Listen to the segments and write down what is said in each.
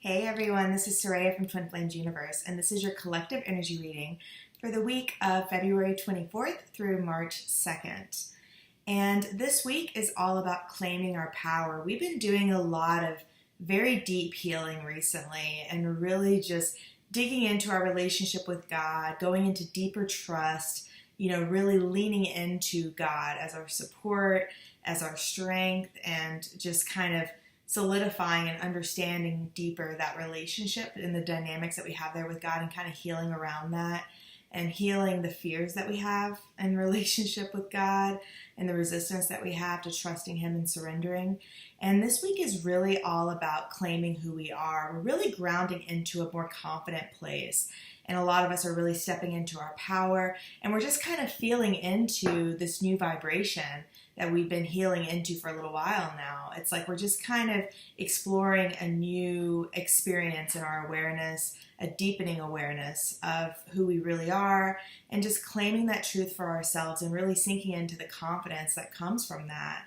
Hey everyone, this is Soraya from Twin Flames Universe, and this is your collective energy reading for the week of February 24th through March 2nd. And this week is all about claiming our power. We've been doing a lot of very deep healing recently and really just digging into our relationship with God, going into deeper trust, really leaning into God as our support, as our strength, and just kind of solidifying and understanding deeper that relationship and the dynamics that we have there with God and kind of healing around that and healing the fears that we have in relationship with God and the resistance that we have to trusting Him and surrendering. And this week is really all about claiming who we are. We're really grounding into a more confident place. And a lot of us are really stepping into our power, and we're just kind of feeling into this new vibration that we've been healing into for a little while now. It's like we're just kind of exploring a new experience in our awareness, a deepening awareness of who we really are, and just claiming that truth for ourselves and really sinking into the confidence that comes from that.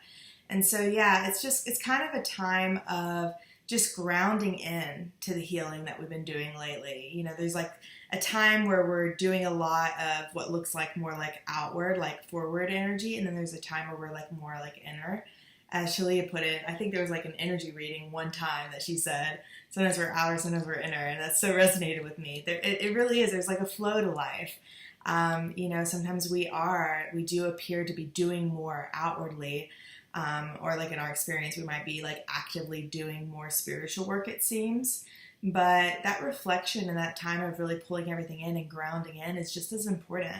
And so, it's kind of a time of just grounding in to the healing that we've been doing lately. There's like a time where we're doing a lot of what looks like more like outward, like forward energy. And then there's a time where we're like more like inner. As Shalia put it, I think there was like an energy reading one time that she said, sometimes we're outer, sometimes we're inner. And that so resonated with me. It really is. There's like a flow to life. Sometimes we do appear to be doing more outwardly. Or like in our experience, we might be like actively doing more spiritual work, it seems. But that reflection and that time of really pulling everything in and grounding in is just as important.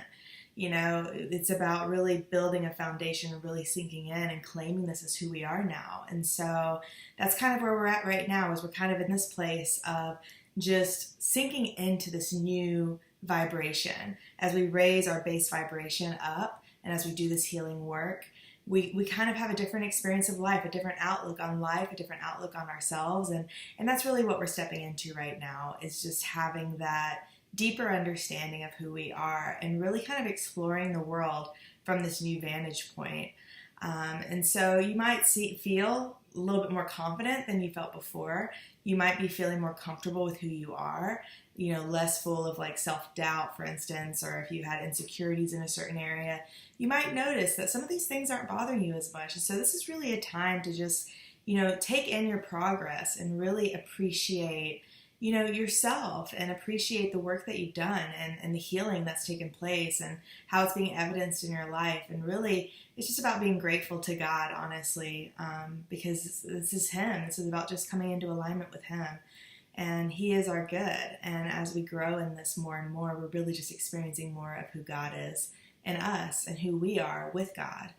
It's about really building a foundation and really sinking in and claiming this is who we are now. And so that's kind of where we're at right now, is we're kind of in this place of just sinking into this new vibration as we raise our base vibration up and as we do this healing work. We kind of have a different experience of life, a different outlook on life, a different outlook on ourselves. And that's really what we're stepping into right now, is just having that deeper understanding of who we are and really kind of exploring the world from this new vantage point. And so you might feel a little bit more confident than you felt before. You might be feeling more comfortable with who you are, less full of like self-doubt, for instance, or if you had insecurities in a certain area, you might notice that some of these things aren't bothering you as much. And so this is really a time to just, take in your progress and really appreciate, yourself and appreciate the work that you've done and the healing that's taken place and how it's being evidenced in your life. And really, it's just about being grateful to God, honestly, because this is Him. This is about just coming into alignment with Him. And He is our good. And as we grow in this more and more, we're really just experiencing more of who God is in us and who we are with God.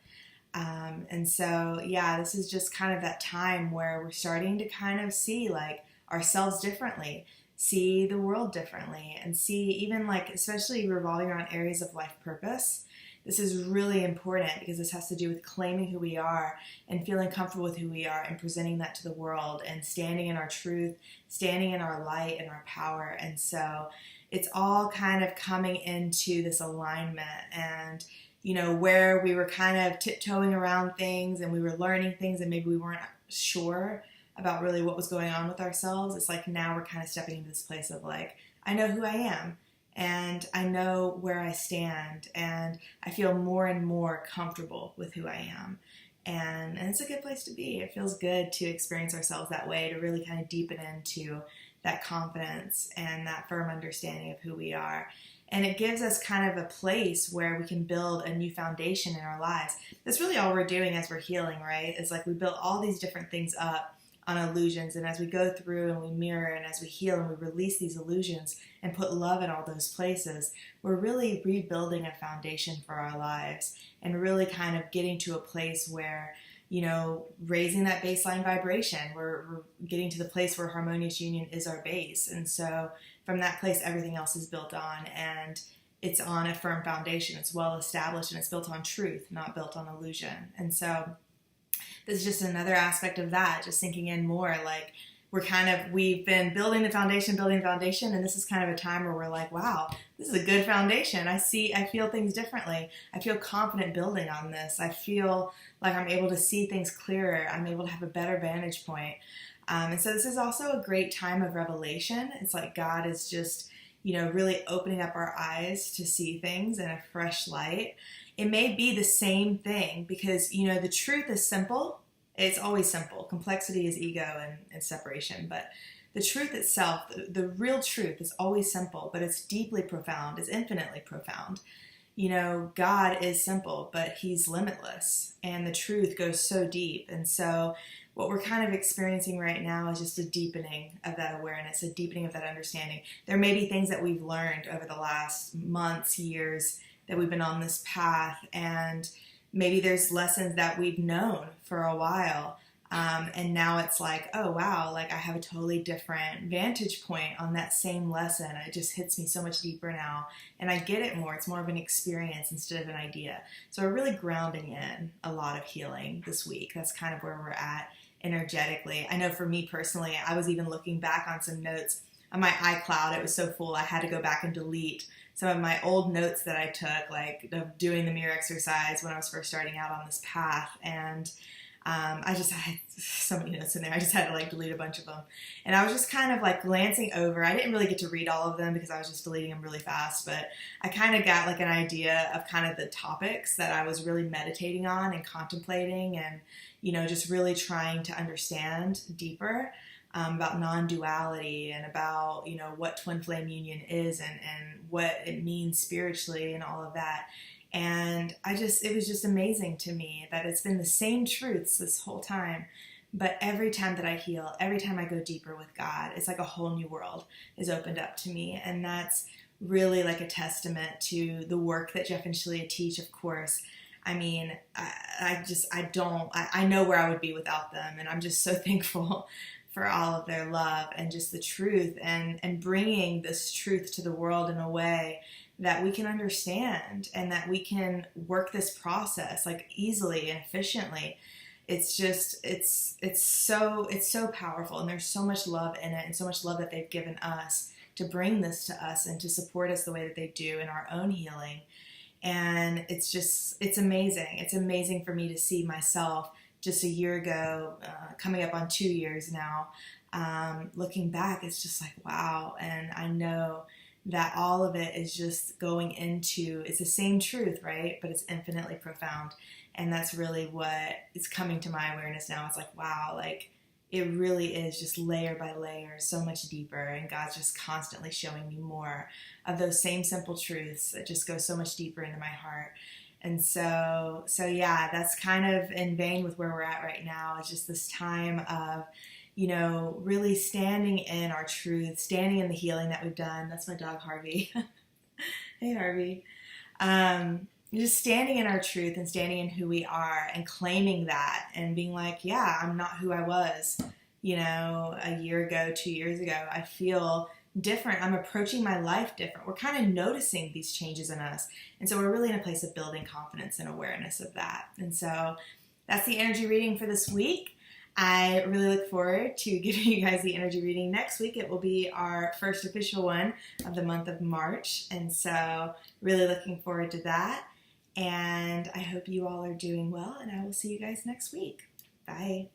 This is just kind of that time where we're starting to kind of see like ourselves differently, see the world differently, and see even like, especially revolving around areas of life purpose. This is really important because this has to do with claiming who we are and feeling comfortable with who we are and presenting that to the world and standing in our truth, standing in our light and our power. And so it's all kind of coming into this alignment and, where we were kind of tiptoeing around things and we were learning things and maybe we weren't sure about really what was going on with ourselves. It's like now we're kind of stepping into this place of like, I know who I am. And I know where I stand, and I feel more and more comfortable with who I am. And it's a good place to be. It feels good to experience ourselves that way, to really kind of deepen into that confidence and that firm understanding of who we are. And it gives us kind of a place where we can build a new foundation in our lives. That's really all we're doing as we're healing, right? It's like we built all these different things up on illusions, and as we go through and we mirror and as we heal and we release these illusions and put love in all those places, we're really rebuilding a foundation for our lives and really kind of getting to a place where, raising that baseline vibration. We're getting to the place where Harmonious Union is our base, and so from that place everything else is built on, and it's on a firm foundation. It's well established and it's built on truth, not built on illusion. And so this is just another aspect of that, just sinking in more. Like we've been building the foundation, and this is kind of a time where we're like, wow, this is a good foundation. I feel things differently. I feel confident building on this. I feel like I'm able to see things clearer. I'm able to have a better vantage point. And so this is also a great time of revelation. It's like God is just, really opening up our eyes to see things in a fresh light. It may be the same thing because, the truth is simple. It's always simple. Complexity is ego and separation. But the truth itself, the real truth is always simple, but it's deeply profound. It's infinitely profound. God is simple, but he's limitless. And the truth goes so deep. And so what we're kind of experiencing right now is just a deepening of that awareness, a deepening of that understanding. There may be things that we've learned over the last months, years, that we've been on this path, and maybe there's lessons that we've known for a while, and now it's like, oh wow, like I have a totally different vantage point on that same lesson. It just hits me so much deeper now, and I get it more. It's more of an experience instead of an idea. So we're really grounding in a lot of healing this week. That's kind of where we're at energetically. I know for me personally, I was even looking back on some notes on my iCloud. It was so full, I had to go back and delete some of my old notes that I took, like of doing the mirror exercise when I was first starting out on this path. And I had so many notes in there. I just had to like delete a bunch of them. And I was just kind of like glancing over. I didn't really get to read all of them because I was just deleting them really fast, but I kind of got like an idea of kind of the topics that I was really meditating on and contemplating and, just really trying to understand deeper about non-duality and about, what twin flame union is and what it means spiritually and all of that. And it was just amazing to me that it's been the same truths this whole time. But every time that I heal, every time I go deeper with God, it's like a whole new world is opened up to me. And that's really like a testament to the work that Jeff and Shelia teach, of course. I mean, I know where I would be without them. And I'm just so thankful for all of their love and just the truth and bringing this truth to the world in a way that we can understand and that we can work this process like easily and efficiently. It's just, it's so powerful, and there's so much love in it and so much love that they've given us to bring this to us and to support us the way that they do in our own healing. And it's amazing. It's amazing for me to see myself just a year ago, coming up on 2 years now, looking back, it's just like, wow. And I know that all of it is just going into, it's the same truth, right? But it's infinitely profound. And that's really what is coming to my awareness now. It's like, wow, like it really is just layer by layer, so much deeper. And God's just constantly showing me more of those same simple truths that just go so much deeper into my heart. And so yeah, that's kind of in vein with where we're at right now. It's just this time of, really standing in our truth, standing in the healing that we've done. That's my dog, Harvey. Hey, Harvey. Just standing in our truth and standing in who we are and claiming that and being like, yeah, I'm not who I was, a year ago, 2 years ago. I feel different. I'm approaching my life different. We're kind of noticing these changes in us. And so we're really in a place of building confidence and awareness of that. And so that's the energy reading for this week. I really look forward to giving you guys the energy reading next week. It will be our first official one of the month of March. And so really looking forward to that. And I hope you all are doing well, and I will see you guys next week. Bye.